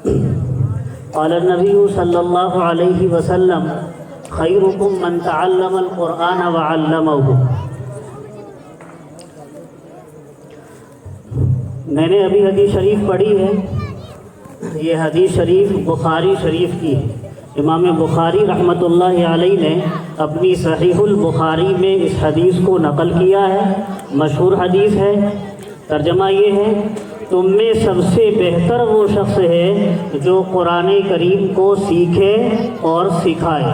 قال النبی صلی اللہ علیہ وسلم خیرکم من تعلم القرآن وعلمہ۔ میں نے ابھی حدیث شریف پڑھی ہے، یہ حدیث شریف بخاری شریف کی ہے۔ امام بخاری رحمۃ اللہ علیہ نے اپنی صحیح البخاری میں اس حدیث کو نقل کیا ہے، مشہور حدیث ہے۔ ترجمہ یہ ہے، تم میں سب سے بہتر وہ شخص ہے جو قرآن کریم کو سیکھے اور سکھائے۔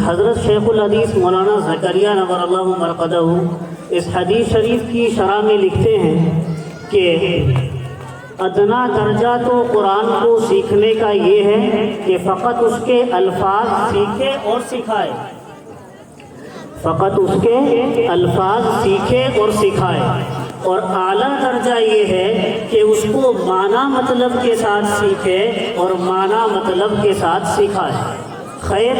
حضرت شیخ الحدیث مولانا زکریا نور اللہ مرقدہ اس حدیث شریف کی شرح میں لکھتے ہیں کہ ادنا درجہ تو قرآن کو سیکھنے کا یہ ہے کہ فقط اس کے الفاظ سیکھے اور سکھائے، فقط اس کے الفاظ سیکھے اور سکھائے، اور اعلیٰ درجہ یہ ہے کہ اس کو معنی مطلب کے ساتھ سیکھے اور معنی مطلب کے ساتھ سکھائے۔ خیر،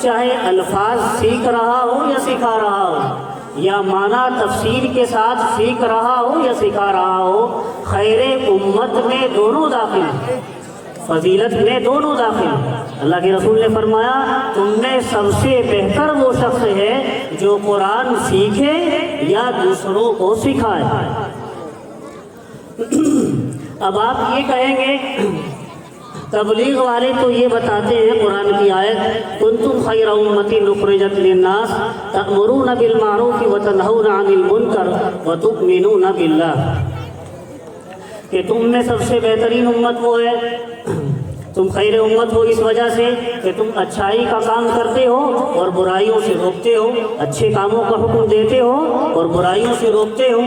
چاہے الفاظ سیکھ رہا ہو یا سکھا رہا ہو، یا معنی تفسیر کے ساتھ سیکھ رہا ہو یا سکھا رہا ہو، خیر امت میں دونوں داخل ہیں، فضیلت میں دونوں داخل ہیں۔ اللہ کے رسول نے فرمایا، تم میں سب سے بہتر وہ شخص ہے جو قرآن سیکھے یا دوسروں کو سکھائے۔ اب آپ یہ کہیں گے تبلیغ والے تو یہ بتاتے ہیں قرآن کی آیت کنتم خیر امۃ اخرجت للناس تأمرون بالمعروف وتنہون عن المنکر وتؤمنون باللہ، کہ تم میں سب سے بہترین امت وہ ہے، تم خیر امت ہو اس وجہ سے کہ تم اچھائی کا کام کرتے ہو اور برائیوں سے روکتے ہو، اچھے کاموں کا حکم دیتے ہو اور برائیوں سے روکتے ہو۔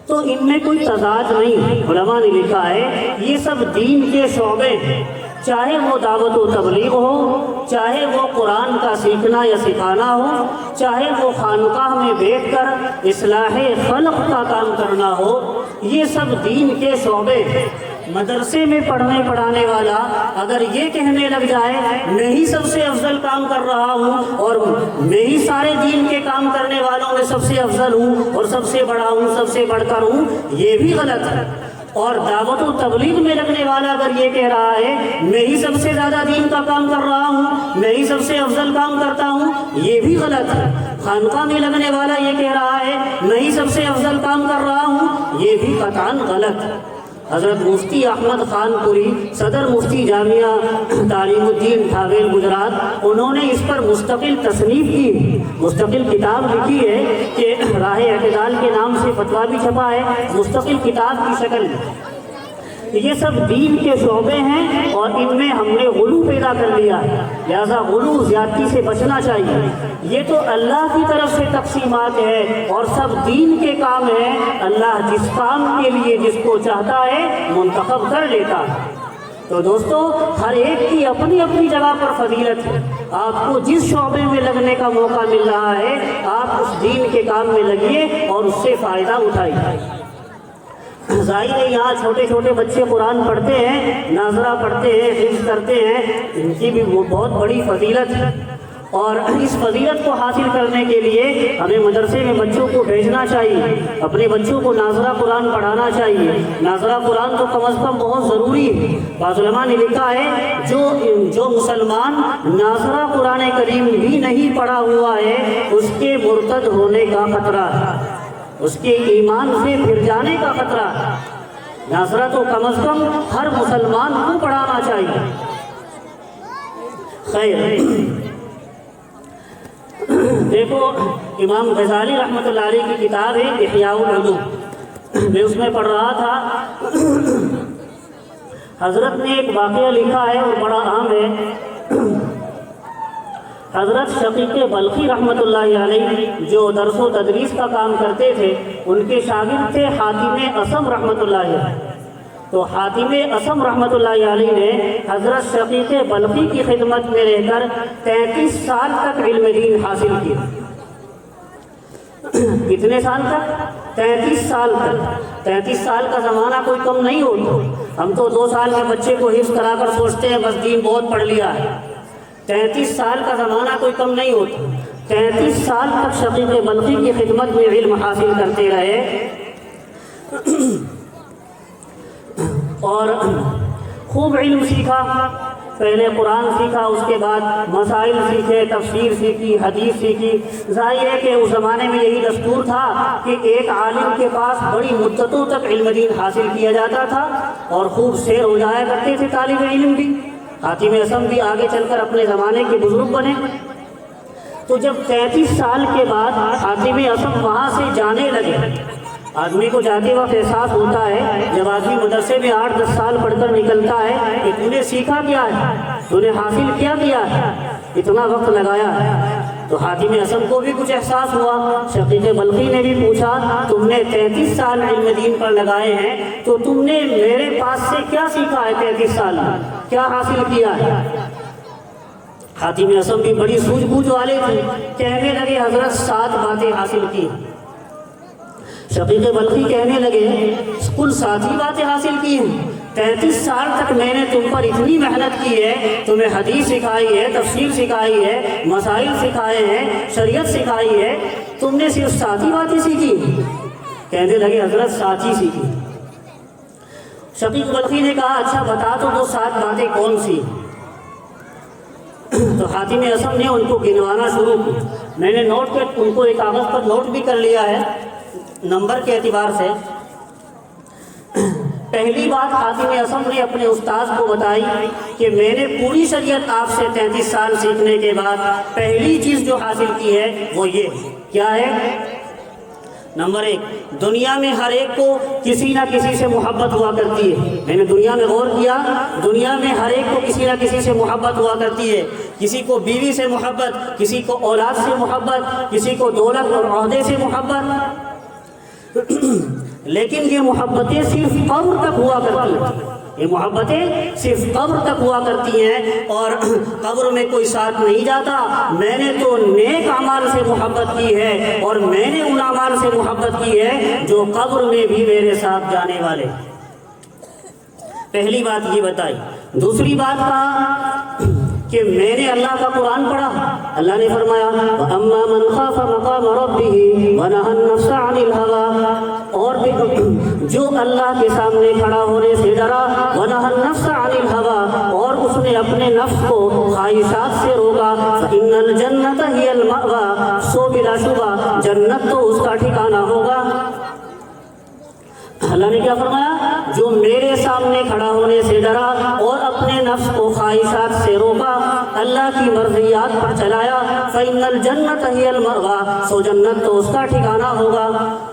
تو ان میں کوئی تضاد نہیں ہے۔ علماء نے لکھا ہے یہ سب دین کے شعبے ہیں، چاہے وہ دعوت و تبلیغ ہو، چاہے وہ قرآن کا سیکھنا یا سکھانا ہو، چاہے وہ خانقاہ میں بیٹھ کر اصلاح خلق کا کام کرنا ہو، یہ سب دین کے شعبے ہیں۔ مدرسے میں پڑھنے پڑھانے والا اگر یہ کہنے لگ جائے میں ہی سب سے افضل کام کر رہا ہوں اور میں ہی سارے دین کے کام کرنے والوں میں سب سے افضل ہوں اور سب سے بڑا ہوں، سب سے بڑھ کر ہوں، یہ بھی غلط ہے۔ اور دعوت و تبلیغ میں لگنے والا اگر یہ کہہ رہا ہے میں ہی سب سے زیادہ دین کا کام کر رہا ہوں، میں ہی سب سے افضل کام کرتا ہوں، یہ بھی غلط ہے۔ خانقاہ میں لگنے والا یہ کہہ رہا ہے میں ہی سب سے افضل کام کر رہا ہوں، یہ بھی قطعاً غلط ہے۔ حضرت مفتی احمد خان پوری صدر مفتی جامعہ تعلیم الدین ٹھاویل گجرات، انہوں نے اس پر مستقل تصنیف کی، مستقل کتاب لکھی ہے کہ راہ اعتدال کے نام سے فتویٰ بھی چھپا ہے، مستقل کتاب کی شکل میں۔ یہ سب دین کے شعبے ہیں اور ان میں ہم نے غلو پیدا کر لیا ہے، لہذا غلو زیادتی سے بچنا چاہیے۔ یہ تو اللہ کی طرف سے تقسیمات ہے اور سب دین کے کام ہیں، اللہ جس کام کے لیے جس کو چاہتا ہے منتخب کر لیتا ہے۔ تو دوستو، ہر ایک کی اپنی اپنی جگہ پر فضیلت ہے۔ آپ کو جس شعبے میں لگنے کا موقع مل رہا ہے آپ اس دین کے کام میں لگیے اور اس سے فائدہ اٹھائیے۔ ظاہر ہے یہاں چھوٹے چھوٹے بچے قرآن پڑھتے ہیں، ناظرہ پڑھتے ہیں، حفظ کرتے ہیں، ان کی بھی وہ بہت بڑی فضیلت ہے، اور اس فضیلت کو حاصل کرنے کے لیے ہمیں مدرسے میں بچوں کو بھیجنا چاہیے، اپنے بچوں کو ناظرہ قرآن پڑھانا چاہیے۔ ناظرہ قرآن تو کم از کم بہت ضروری ہے۔ بعض علماء نے لکھا ہے جو مسلمان ناظرہ قرآن کریم بھی نہیں پڑھا ہوا ہے اس کے مرتد ہونے کا خطرہ ہے، اس کے ایمان سے پھر جانے کا خطرہ ہے۔ ناظرہ تو کم از کم ہر مسلمان کو پڑھانا چاہیے۔ خیر، دیکھو امام غزالی رحمۃ اللہ علیہ کی کتاب ہے احیاء العلوم، میں اس میں پڑھ رہا تھا، حضرت نے ایک واقعہ لکھا ہے اور بڑا اہم ہے۔ حضرت شقیق بلخی رحمۃ اللہ علیہ جو درس و تدریس کا کام کرتے تھے، ان کے شاگرد تھے حاتم اصم رحمۃ اللہ علیہ۔ تو حاتم اصم رحمۃ اللہ علیہ نے حضرت شقیق بلخی کی خدمت میں رہ کر 33 سال تک علم دین حاصل کیا۔ کتنے سال تک؟ 33 سال تک۔ 33 سال کا زمانہ کوئی کم نہیں ہوتا۔ ہم تو 2 سال کے بچے کو حفظ کرا کر سوچتے ہیں بس دین بہت پڑھ لیا ہے۔ 33 سال کا زمانہ کوئی کم نہیں ہوتا۔ 33 سال تک شقیق بلخی کی خدمت میں علم حاصل کرتے رہے۔ اور خوب علم سیکھا. پہلے قرآن سیکھا، اس کے بعد مسائل سیکھے، تفسیر سیکھی، حدیث سیکھی. ظاہر ہے کہ اس زمانے میں یہی دستور تھا کہ ایک عالم کے پاس بڑی مدتوں تک علم دین حاصل کیا جاتا تھا اور خوب سیر ہو جایا کرتے تھے طالب علم بھی. حاتم اصم بھی آگے چل کر اپنے زمانے کے بزرگ بنے. تو جب 33 سال کے بعد حاتم اصم وہاں سے جانے لگے، آدمی کو جاتے وقت احساس ہوتا ہے جب آدمی مدرسے میں 8-10 سال پڑھ کر نکلتا ہے کہ تو نے سیکھا کیا ہے، تو نے حاصل کیا ہے، اتنا وقت لگایا ہے. تو حاتم اصم کو بھی کچھ احساس ہوا. شقیق بلخی نے بھی پوچھا تم نے 33 سال علم دین پر لگائے ہیں تو تم نے میرے پاس سے کیا سیکھا ہے، 33 سال میں کیا حاصل کیا ہے. حاتم اصم بھی بڑی سوجھ بوجھ والے تھے، کہنے لگے حضرت 7 باتیں حاصل کی. شقیق بلخی کہنے لگے کل 7 ہی باتیں حاصل کی ہیں. 33 سال تک میں نے تم پر اتنی محنت کی ہے، تمہیں حدیث سکھائی ہے، تفسیر سکھائی ہے، مسائل سکھائے ہیں، شریعت سکھائی ہے، تم نے صرف 7 ہی باتیں سیکھی. کہنے لگے حضرت 7 ہی سیکھی. شقیق بلخی نے کہا اچھا بتا تو وہ 7 باتیں کون سی. تو حاتم اصم نے ان کو گنوانا شروع کی. میں نے نوٹ کر ان کو ایک کاغذ پر نوٹ بھی کر لیا ہے نمبر کے اعتبار سے. پہلی بات حاتم اصم نے اپنے استاذ کو بتائی کہ میں نے پوری شریعت آپ سے 33 سال سیکھنے کے بعد پہلی چیز جو حاصل کی ہے وہ یہ کیا ہے. نمبر 1، دنیا میں ہر ایک کو کسی نہ کسی سے محبت ہوا کرتی ہے. میں نے دنیا میں غور کیا، دنیا میں ہر ایک کو کسی نہ کسی سے محبت ہوا کرتی ہے. کسی کو بیوی سے محبت، کسی کو اولاد سے محبت، کسی کو دولت اور عہدے سے محبت. لیکن یہ محبتیں صرف قبر تک ہوا کرتی ہیں. یہ محبتیں صرف قبر تک ہوا کرتی ہیں اور قبر میں کوئی ساتھ نہیں جاتا. میں نے تو نیک اعمال سے محبت کی ہے اور میں نے ان اعمال سے محبت کی ہے جو قبر میں بھی میرے ساتھ جانے والے. پہلی بات یہ بتائی. دوسری بات کہا کہ میں نے اللہ کا قرآن پڑھا. اللہ نے فرمایا وَأَمَّا مَنْ خَافَ مَقَامَ رَبِّهِ وَنَهَى النَّفْسَ عَنِ الْهَوَىٰ، اور بھی جو اللہ کے سامنے کھڑا ہونے سے ڈرا، وَنَهَى النَّفْسَ عَنِ الْهَوَىٰ، اور اس نے اپنے نفس کو خواہشات سے روکا، فَإِنَّ الْجَنَّةَ هِيَ الْمَأْوَىٰ، سو بلا شبہ جنت تو اس کا ٹھکانہ ہوگا. اللہ نے کیا فرمایا؟ جو میرے سامنے کھڑا ہونے سے ڈرا اور اپنے نفس کو خواہشات سے روکا، اللہ کی مرضیات پر چلایا، فَإِنَّ الْجَنَّةَ هِيَ الْمَأْوَىٰ، سو جنت تو اس کا ٹھکانہ ہوگا.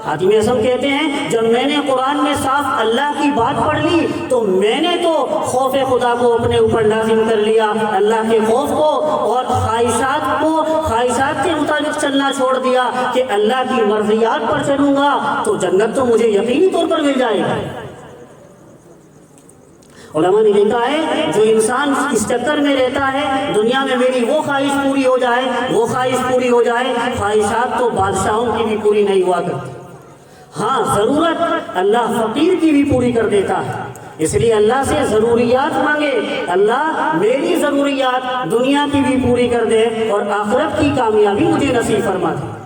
حاتم اصم کہتے ہیں جب میں نے قرآن میں صاف اللہ کی بات پڑھ لی تو میں نے تو خوف خدا کو اپنے اوپر لازم کر لیا، اللہ کے خوف کو، اور خواہشات کے مطابق چلنا چھوڑ دیا کہ اللہ کی مرضیات پر چلوں گا تو جنت تو مجھے یقینی طور پر مل جائے گا. علماء نے لکھا ہے جو انسان اس چکر میں رہتا ہے دنیا میں میری وہ خواہش پوری ہو جائے، وہ خواہش پوری ہو جائے، خواہشات تو بادشاہوں کی بھی پوری نہیں ہوا کرتی. ہاں ضرورت اللہ فقیر کی بھی پوری کر دیتا ہے. اس لیے اللہ سے ضروریات مانگے، اللہ میری ضروریات دنیا کی بھی پوری کر دے اور آخرت کی کامیابی مجھے نصیب فرما دے.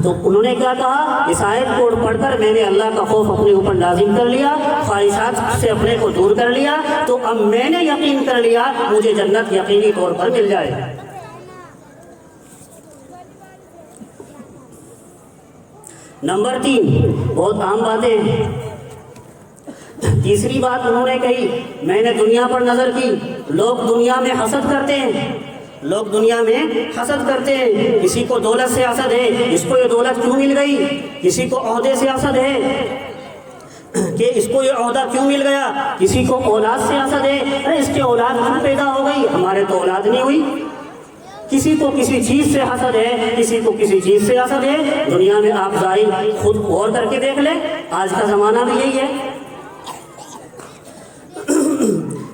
تو انہوں نے کیا کہا؟ اس آیت کو پڑھ کر میں نے اللہ کا خوف اپنے اوپر لازم کر لیا، خواہشات سے اپنے کو دور کر لیا، تو اب میں نے یقین کر لیا مجھے جنت یقینی طور پر مل جائے. نمبر 3، بہت عام باتیں ہیں. تیسری بات انہوں نے کہی میں نے دنیا پر نظر کی. لوگ دنیا میں حسد کرتے ہیں، لوگ دنیا میں حسد کرتے ہیں. کسی کو دولت سے حسد ہے، اس کو یہ دولت کیوں مل گئی. کسی کو عہدے سے حسد ہے کہ اس کو یہ عہدہ کیوں مل گیا. کسی کو اولاد سے حسد ہے، ارے اس کے اولاد کیوں پیدا ہو گئی، ہمارے تو اولاد نہیں ہوئی. کسی کو کسی چیز سے حسد ہے، کسی کو کسی چیز سے حسد ہے. دنیا میں آپ ظاہر خود غور کر کے دیکھ لیں، آج کا زمانہ بھی یہی ہے.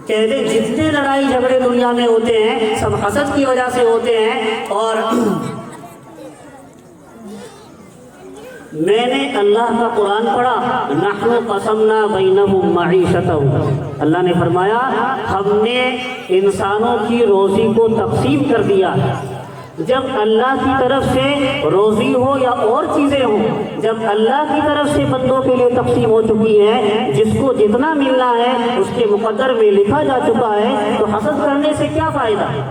کہتے جتنے لڑائی جھگڑے دنیا میں ہوتے ہیں سب حسد کی وجہ سے ہوتے ہیں. اور میں نے اللہ کا قرآن پڑھا، نحن قسمنا بینہم معیشتہم، اللہ نے فرمایا ہم نے انسانوں کی روزی کو تقسیم کر دیا. جب اللہ کی طرف سے روزی ہو یا اور چیزیں ہوں، جب اللہ کی طرف سے بندوں کے لیے تقسیم ہو چکی ہے، جس کو جتنا ملنا ہے اس کے مقدر میں لکھا جا چکا ہے، تو حسد کرنے سے کیا فائدہ ہے؟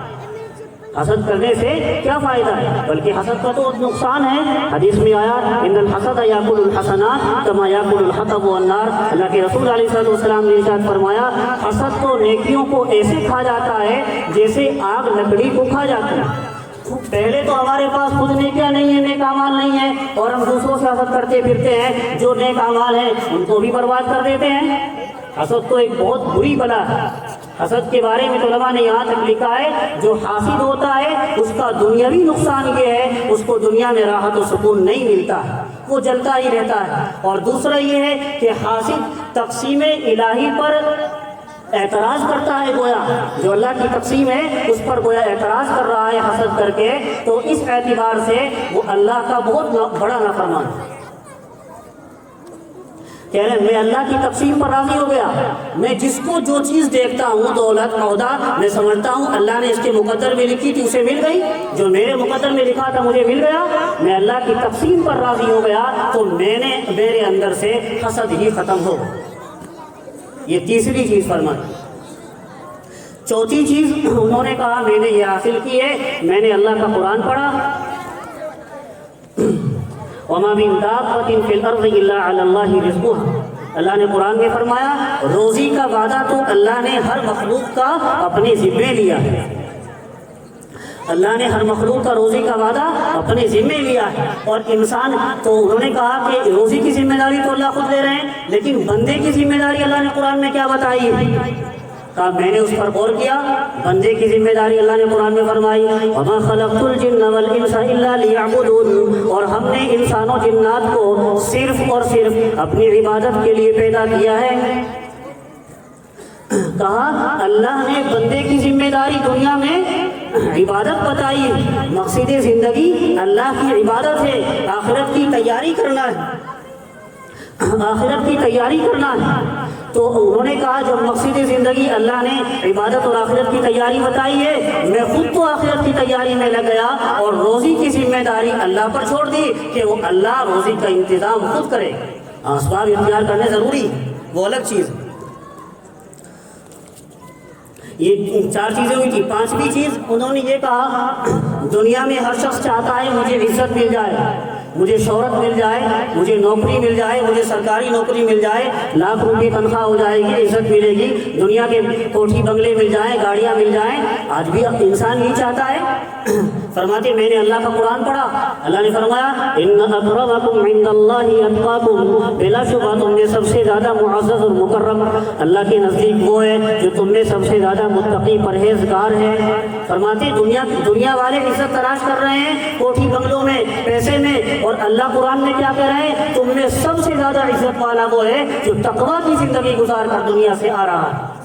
حسد کرنے سے کیا فائدہ ہے؟ بلکہ حسد کا تو نقصان ہے۔ حدیث میں آیا ان الحسد یاکل الحسنات کما یاکل الحطب والنار، اللہ کے رسول علیہ السلام نے ارشاد فرمایا حسد تو نیکیوں کو ایسے کھا جاتا ہے جیسے آگ لکڑی کو کھا جاتا ہے۔ پہلے تو ہمارے پاس خود نیکیاں نہیں ہیں، نیک اعمال نہیں ہیں، اور ہم دوسروں سے حسد کرتے پھرتے ہیں، جو نیک اعمال ہیں ان کو بھی برباد کر دیتے ہیں۔ حسد تو ایک بہت بری بلا ہے۔ حسد کے بارے میں علماء نے یہاں تک لکھا ہے جو حاسد ہوتا ہے اس کا دنیاوی نقصان یہ ہے اس کو دنیا میں راحت و سکون نہیں ملتا ہے، وہ جلتا ہی رہتا ہے۔ اور دوسرا یہ ہے کہ حاسد تقسیم الہی پر اعتراض کرتا ہے، گویا جو اللہ کی تقسیم ہے اس پر گویا اعتراض کر رہا ہے حسد کر کے، تو اس اعتبار سے وہ اللہ کا بہت بڑا نافرمان ہے۔ کہہ رہے ہیں میں اللہ کی تقسیم پر راضی ہو گیا، میں جس کو جو چیز دیکھتا ہوں دولت عہدہ میں سمجھتا ہوں اللہ نے اس کے مقدر میں لکھی تھی اسے مل گئی، جو میرے مقدر میں لکھا تھا مجھے مل گیا، میں اللہ کی تقسیم پر راضی ہو گیا، تو میرے اندر سے حسد ہی ختم ہو۔ یہ تیسری چیز فرمائی۔ چوتھی چیز انہوں نے کہا میں نے یہ حاصل کی ہے، میں نے اللہ کا قرآن پڑھا، وَمَا مِن دَابَّةٍ فِي الْأَرْضِ إِلَّا عَلَى اللَّهِ رِزْقُهَا، اللہ نے قرآن میں فرمایا روزی کا وعدہ تو اللہ نے ہر مخلوق کا اپنے ذمے لیا ہے، اللہ نے ہر مخلوق کا روزی کا وعدہ اپنے ذمے لیا ہے۔ اور انسان تو انہوں نے کہا کہ روزی کی ذمہ داری تو اللہ خود لے رہے ہیں، لیکن بندے کی ذمہ داری اللہ نے قرآن میں کیا بتائی ہے؟ کہا میں نے اس پر غور کیا، بندے کی ذمہ داری اللہ نے قرآن میں فرمائی وَمَا خَلَقْتُ الْجِنَّ وَالْإِنسَ إِلَّا لِيَعْبُدُونِ، اور ہم نے انسان و جنات کو صرف اور صرف اپنی عبادت کے لیے پیدا کیا ہے۔ کہا اللہ نے بندے کی ذمہ داری دنیا میں عبادت بتائی، مقصد زندگی اللہ کی عبادت ہے، آخرت کی تیاری کرنا ہے، آخرت کی تیاری کرنا ہے۔ تو انہوں نے کہا جب مقصد زندگی اللہ نے عبادت اور آخرت کی تیاری بتائی ہے، میں خود تو آخرت کی تیاری میں لگ گیا اور روزی کی ذمہ داری اللہ پر چھوڑ دی کہ وہ اللہ روزی کا انتظام خود کرے۔ اسباب اختیار کرنے ضروری، وہ الگ چیز۔ یہ چار چیزیں ہوئی تھی۔ پانچویں چیز انہوں نے یہ کہا دنیا میں ہر شخص چاہتا ہے مجھے عزت مل جائے، مجھے شہرت مل جائے، مجھے نوکری مل جائے، مجھے سرکاری نوکری مل جائے، لاکھ روپے تنخواہ ہو جائے گی، عزت ملے گی، دنیا کے کوٹھی بنگلے مل جائیں، گاڑیاں مل جائیں۔ آج بھی انسان یہی چاہتا ہے۔ فرماتے میں نے اللہ کا قرآن پڑھا، اللہ نے فرمایا ان اکرمکم عند اللہ اتقاکم، بلا شبہ تم میں سب سے زیادہ معزز اور مکرم اللہ کے نزدیک وہ ہے جو تم میں سب سے زیادہ متقی پرہیزگار ہے۔ فرماتے دنیا والے عزت تلاش کر رہے ہیں کوٹھی بنگلوں میں، پیسے میں، اور اللہ قرآن میں کیا کہہ رہے ہیں تم میں سب سے زیادہ عزت والا وہ ہے جو تقویٰ کی زندگی گزار کر دنیا سے آ رہا ہے۔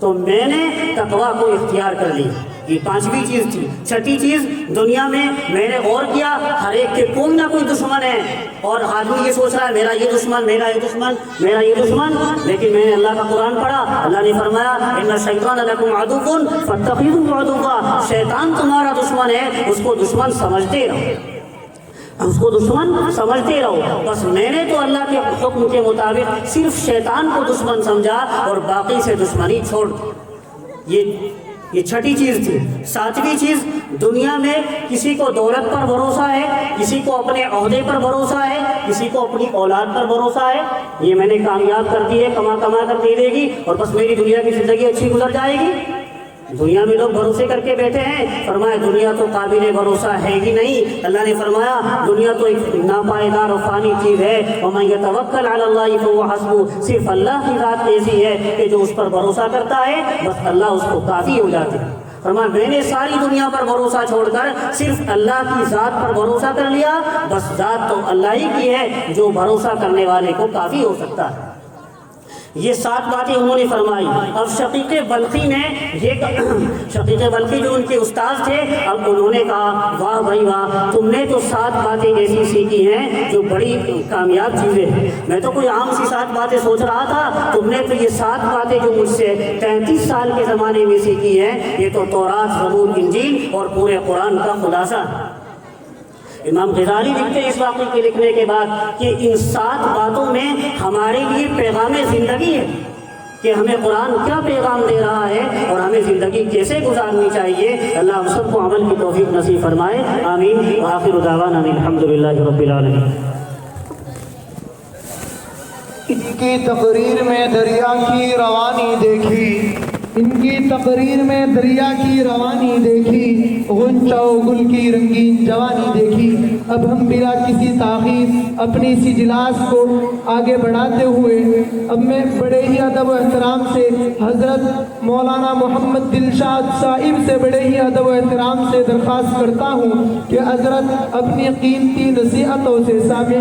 تو میں نے تقویٰ کو اختیار کر لی، یہ پانچویں چیز تھی۔ چھٹی چیز دنیا میں میں نے غور کیا ہر ایک کے کوئی نہ کوئی دشمن ہے، اور آدمی یہ سوچ رہا ہے میرا یہ دشمن، میرا یہ دشمن، میرا یہ دشمن، لیکن میں نے اللہ کا قرآن پڑھا، اللہ نے فرمایا ان الشیطان لکم عدو فاتخذوہ عدوا، شیطان تمہارا دشمن ہے، اس کو دشمن سمجھتے رہو، اس کو دشمن سمجھتے رہو۔ بس میں نے تو اللہ کے حکم کے مطابق صرف شیطان کو دشمن سمجھا اور باقی سے دشمنی چھوڑ دی۔ یہ چھٹی چیز تھی۔ ساتویں چیز دنیا میں کسی کو دولت پر بھروسہ ہے، کسی کو اپنے عہدے پر بھروسہ ہے، کسی کو اپنی اولاد پر بھروسہ ہے، یہ میں نے کامیاب کر دی ہے، کما کر دے دے گی اور بس میری دنیا کی زندگی اچھی گزر جائے گی۔ دنیا میں لوگ بھروسے کر کے بیٹھے ہیں، فرمایا دنیا تو قابل بھروسہ ہے ہی نہیں۔ اللہ نے فرمایا دنیا تو ایک ناپائیدار اور فانی چیز ہے، وَمَن يَتَوَكَّلْ عَلَى اللَّهِ فَهُوَ حَسْبُهُ، صرف اللہ کی ذات ایسی ہے کہ جو اس پر بھروسہ کرتا ہے بس اللہ اس کو کافی ہو جاتے ہیں۔ فرمایا میں نے ساری دنیا پر بھروسہ چھوڑ کر صرف اللہ کی ذات پر بھروسہ کر لیا، بس ذات تو اللہ ہی کی ہے، جو بھروسہ کرنے والے کو کافی ہو سکتا ہے۔ یہ 7 باتیں انہوں نے فرمائی. اب شقیق بلخی نے شقیق بلخی جو ان کے استاد تھے، اب انہوں نے کہا واہ بھائی واہ، تم نے تو 7 باتیں ایسی سیکھی ہیں جو بڑی کامیاب چیزیں ہیں. میں تو کوئی عام سی 7 باتیں سوچ رہا تھا، تم نے تو یہ 7 باتیں جو مجھ سے 33 سال کے زمانے میں سیکھی ہیں، یہ تو تورات، زبور، انجیل اور پورے قرآن کا خلاصہ. امام غزالی لکھتے ہیں اس واقعے کے لکھنے کے بعد کہ ان 7 باتوں میں ہمارے لیے پیغام زندگی ہے کہ ہمیں قرآن کیا پیغام دے رہا ہے اور ہمیں زندگی کیسے گزارنی چاہیے. اللہ ہم سب کو عمل کی توفیق نصیب فرمائے. آمین. وآخر دعوانا الحمدللہ رب العالمین. ان کی تقریر میں دریا کی روانی دیکھی، ان کی تقریر میں دریا کی روانی دیکھی، غنچہ و گل کی رنگین جوانی دیکھی. اب ہم بلا کسی تاخیر اپنی سی اجلاس کو آگے بڑھاتے ہوئے اب میں بڑے ہی ادب و احترام سے حضرت مولانا محمد دلشاد صاحب سے بڑے ہی ادب و احترام سے درخواست کرتا ہوں کہ حضرت اپنی قیمتی نصیحتوں سے سامعین